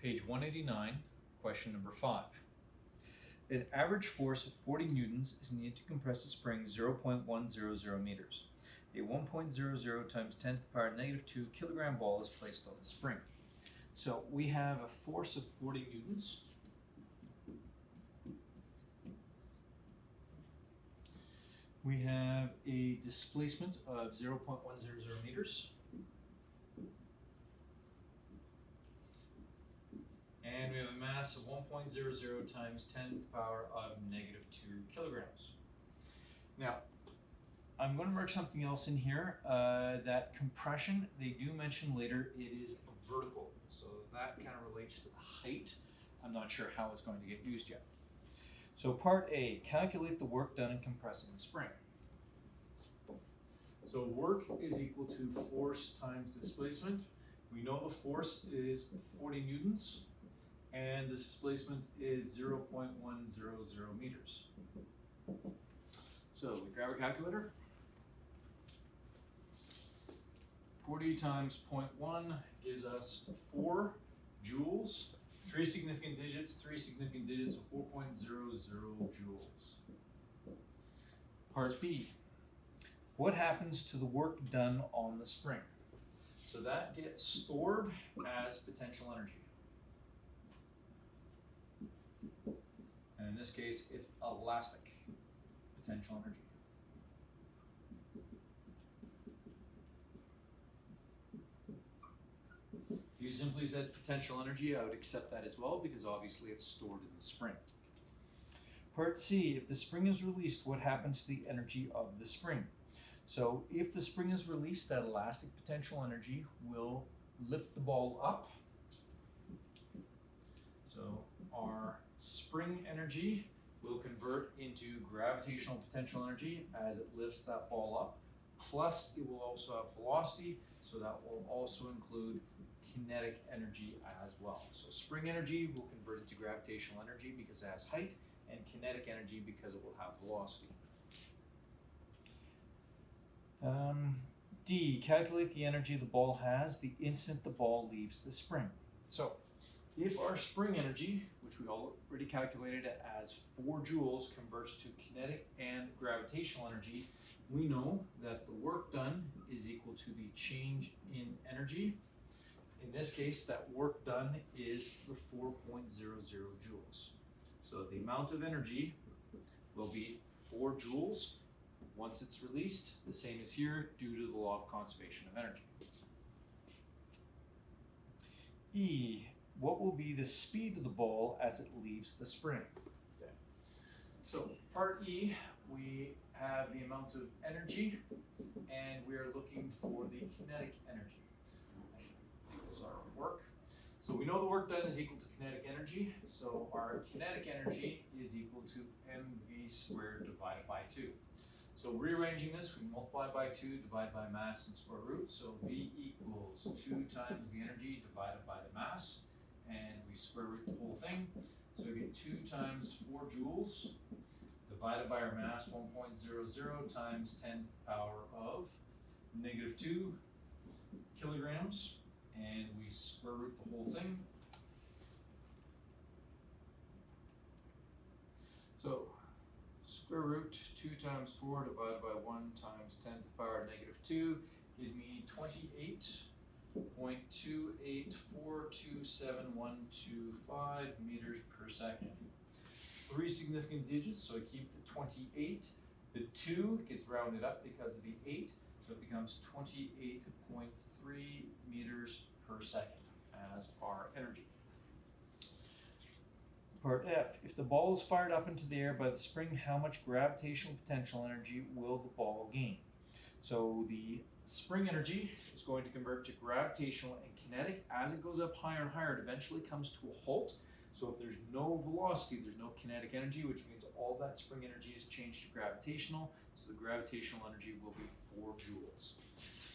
Page 189, question number 5. An average force of 40 newtons is needed to compress a spring 0.100 meters. A 1.00 times 10 to the power negative 2 kilogram ball is placed on the spring. So we have a force of 40 newtons. We have a displacement of 0.100 meters. And we have a mass of 1.00 times 10 to the power of negative 2 kilograms. Now, I'm going to mark something else in here. That compression, they do mention later, it is vertical. So that kind of relates to the height. I'm not sure how it's going to get used yet. So part A, calculate the work done in compressing the spring. So work is equal to force times displacement. We know the force is 40 newtons. And the displacement is 0.100 meters. So we grab our calculator. 40 times 0.1 gives us 4 joules. 3 significant digits, so 4.00 joules. Part B. What happens to the work done on the spring? So that gets stored as potential energy. And in this case, it's elastic potential energy. If you simply said potential energy, I would accept that as well because obviously it's stored in the spring. Part C, if the spring is released, what happens to the energy of the spring? So if the spring is released, that elastic potential energy will lift the ball up. So our spring energy will convert into gravitational potential energy as it lifts that ball up. Plus, it will also have velocity, so that will also include kinetic energy as well. So spring energy will convert into gravitational energy because it has height, and kinetic energy because it will have velocity. D, calculate the energy the ball has the instant the ball leaves the spring. So if our spring energy, which we already calculated as 4 joules, converts to kinetic and gravitational energy, we know that the work done is equal to the change in energy. In this case, that work done is the 4.00 joules. So the amount of energy will be 4 joules. Once it's released, the same as here due to the law of conservation of energy. E, what will be the speed of the ball as it leaves the spring? Okay. So part E, we have the amount of energy, and we are looking for the kinetic energy. I think this is our work. So we know the work done is equal to kinetic energy. So our kinetic energy is equal to mv squared divided by 2. So rearranging this, we multiply by 2, divide by mass and square root. So V equals 2 times the energy divided by the mass. And we square root the whole thing. So we get 2 times 4 joules divided by our mass, 1.00 times 10 to the power of negative 2 kilograms. And we square root the whole thing. So square root 2 times 4 divided by 1 times 10 to the power of negative 2 gives me 28.28427.125 meters per second. 3 significant digits, so I keep the 28. The 2 gets rounded up because of the 8, so it becomes 28.3 meters per second as our energy. Part F, if the ball is fired up into the air by the spring, how much gravitational potential energy will the ball gain? So the spring energy is going to convert to gravitational and kinetic. As it goes up higher and higher, it eventually comes to a halt. So if there's no velocity, there's no kinetic energy, which means all that spring energy is changed to gravitational. So the gravitational energy will be 4 joules.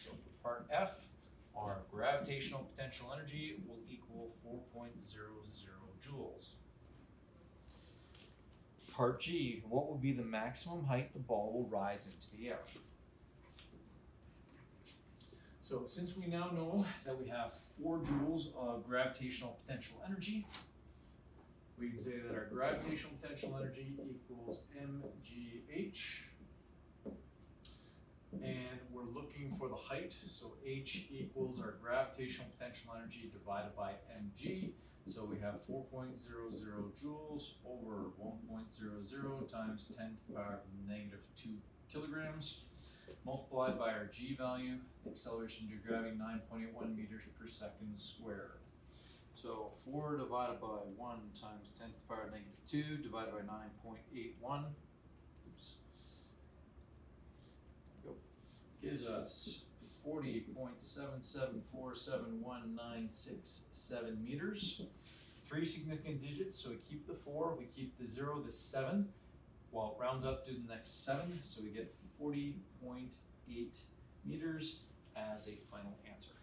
So for part F, our gravitational potential energy will equal 4.00 joules. Part G, what will be the maximum height the ball will rise into the air? So since we now know that we have 4 joules of gravitational potential energy, we can say that our gravitational potential energy equals mgh. And we're looking for the height, so h equals our gravitational potential energy divided by mg. So we have 4.00 joules over 1.00 times 10 to the power -2 kilograms, multiplied by our g value, acceleration due to gravity 9.81 meters per second squared. So 4 divided by 1 times 10 to the power -2 divided by 9.81, gives us 40.77471967 meters. 3 significant digits, so we keep the 4, we keep the 0, the 7, while it rounds up to the next 7, so we get 40.8 meters as a final answer.